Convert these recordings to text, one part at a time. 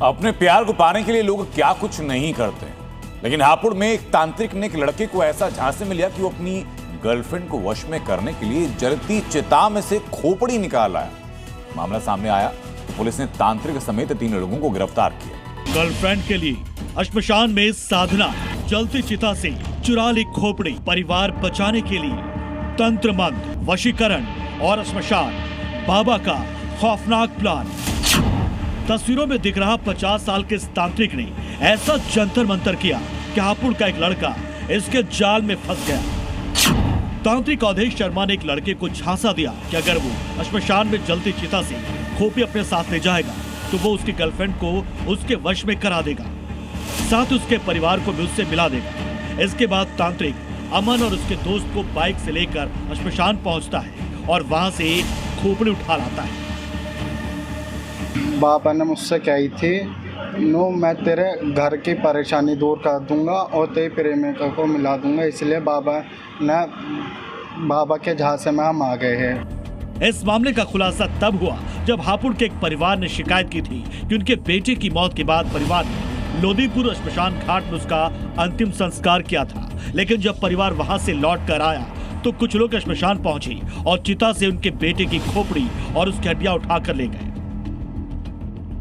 अपने प्यार को पाने के लिए लोग क्या कुछ नहीं करते, लेकिन हापुड़ में एक तांत्रिक ने एक लड़के को ऐसा झांसे में लिया कि वो अपनी गर्लफ्रेंड को वश में करने के लिए जलती चिता में से खोपड़ी निकाल आया। मामला सामने आया तो पुलिस ने तांत्रिक समेत 3 लोगों को गिरफ्तार किया। गर्लफ्रेंड के लिए श्मशान में साधना, जलती चिता से चुरा ली खोपड़ी, परिवार बचाने के लिए तंत्र मंत्र, वशीकरण और श्मशान, बाबा का खौफनाक प्लान। तस्वीरों में दिख रहा 50 साल के इस तांत्रिक ने ऐसा जंतर मंतर किया कि हापुड़ का एक लड़का इसके जाल में फंस गया। तांत्रिक अवधेश शर्मा ने एक लड़के को झांसा दिया कि अगर वो श्मशान में जलती चिता से खोपड़ी अपने साथ ले जाएगा तो वो उसकी गर्लफ्रेंड को उसके वश में करा देगा, साथ उसके परिवार को भी उससे मिला देगा। इसके बाद तांत्रिक अमन और उसके दोस्त को बाइक से लेकर श्मशान पहुंचता है और वहां से खोपड़ी उठा लाता है। बाबा ने मुझसे कही थी, नो मैं तेरे घर की परेशानी दूर कर दूंगा और तेरे प्रेमिका को मिला दूंगा, इसलिए बाबा के झांसे में हम आ गए हैं। इस मामले का खुलासा तब हुआ जब हापुड़ के एक परिवार ने शिकायत की थी कि उनके बेटे की मौत के बाद परिवार ने लोदीपुर श्मशान घाट में उसका अंतिम संस्कार किया था, लेकिन जब परिवार वहां से लौट कर आया तो कुछ लोग श्मशान पहुंचे और चिता से उनके बेटे की खोपड़ी और उसकी हड्डियां उठाकर ले गए।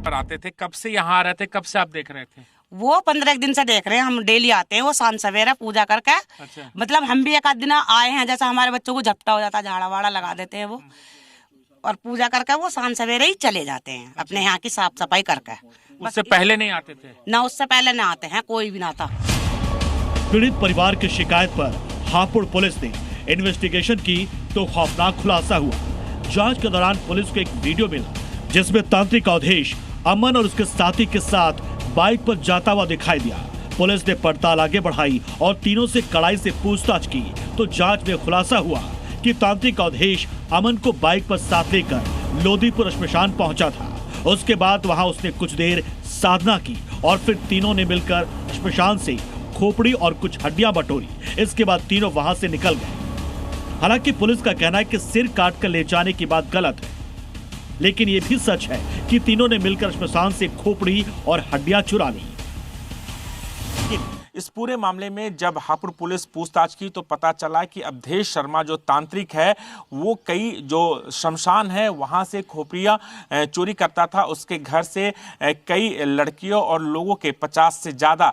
आते थे, कब से यहाँ आ रहे थे, कब से आप देख रहे थे? वो 15 दिन से देख रहे हैं, हम डेली आते हैं, वो शाम सवेरे पूजा करके। अच्छा। मतलब हम भी एक आध दिन आए हैं, जैसा हमारे बच्चों को झपटा हो जाता है, झाड़ा वाड़ा लगा देते हैं वो, और पूजा करके वो शाम सवेरे ही चले जाते हैं अपने यहाँ की साफ सफाई करके। उससे पहले नहीं आते थे? ना, उससे पहले ना आते हैं, कोई भी ना था। पीड़ित परिवार की शिकायत पर हापुड़ पुलिस ने इन्वेस्टिगेशन की तो खौफनाक खुलासा हुआ। जांच के दौरान पुलिस को एक वीडियो मिला जिसमें तांत्रिक अवधेश अमन और उसके साथी के साथ बाइक पर जाता हुआ दिखाई दिया। पुलिस ने पड़ताल आगे बढ़ाई और तीनों से कड़ाई से पूछताछ की तो जांच में खुलासा हुआ कि तांत्रिक अवधेश अमन को बाइक पर साथ लेकर लोदीपुर श्मशान पहुंचा था। उसके बाद वहां उसने कुछ देर साधना की और फिर तीनों ने मिलकर श्मशान से खोपड़ी और कुछ हड्डियां बटोरी। इसके बाद तीनों वहां से निकल गए। हालांकि पुलिस का कहना है कि सिर काट कर ले जाने की बात गलत है, लेकिन ये भी सच है कि तीनों ने मिलकर श्मशान से खोपड़ी और हड्डियां चुरा ली। इस पूरे मामले में जब हापुड़ पुलिस पूछताछ की तो पता चला कि अवधेश शर्मा जो तांत्रिक है वो कई जो शमशान है वहां से खोपड़ियां चोरी करता था। उसके घर से कई लड़कियों और लोगों के 50 से ज़्यादा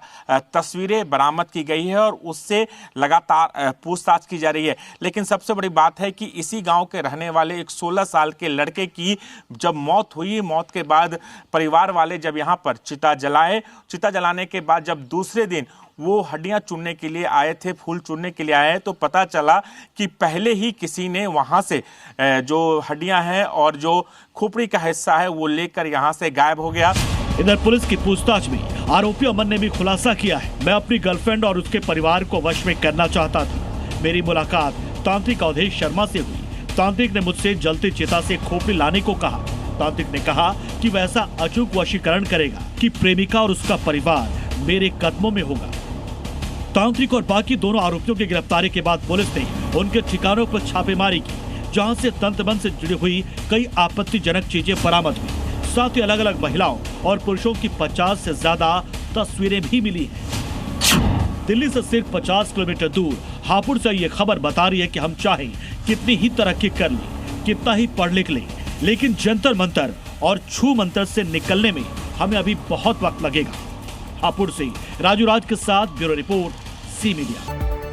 तस्वीरें बरामद की गई है और उससे लगातार पूछताछ की जा रही है। लेकिन सबसे बड़ी बात है कि इसी गांव के रहने वाले एक 16 साल के लड़के की जब मौत हुई, मौत के बाद परिवार वाले जब यहाँ पर चिता जलाए, चिता जलाने के बाद जब दूसरे दिन वो हड्डियां चुनने के लिए आए थे, फूल चुनने के लिए आए, तो पता चला कि पहले ही किसी ने वहां से जो हड्डियां हैं और जो खोपड़ी का हिस्सा है वो लेकर यहां से गायब हो गया। इधर पुलिस की पूछताछ में आरोपी अमन ने भी खुलासा किया है, मैं अपनी गर्लफ्रेंड और उसके परिवार को वश में करना चाहता था। मेरी मुलाकात तांत्रिक अवधेश शर्मा से हुई। तांत्रिक ने मुझसे जलती चिता से खोपड़ी लाने को कहा। तांत्रिक ने कहा कि वह ऐसा अचूक वशीकरण करेगा कि प्रेमिका और उसका परिवार मेरे कदमों में होगा। तांत्रिक और बाकी दोनों आरोपियों की गिरफ्तारी के बाद पुलिस ने उनके ठिकानों पर छापेमारी की, जहां से तंत्र मंत्र से जुड़ी हुई कई आपत्तिजनक चीजें बरामद हुई। साथ ही अलग अलग महिलाओं और पुरुषों की 50 से ज्यादा तस्वीरें भी मिली हैं। दिल्ली से सिर्फ 50 किलोमीटर दूर हापुड़ से ये खबर बता रही है कि हम चाहें कितनी ही तरक्की कर लें, कितना ही पढ़ लिख लें, लेकिन जंतर मंतर और छू मंतर से निकलने में हमें अभी बहुत वक्त लगेगा। हापुड़ से राजू राज के साथ ब्यूरो रिपोर्ट, सी मीडिया।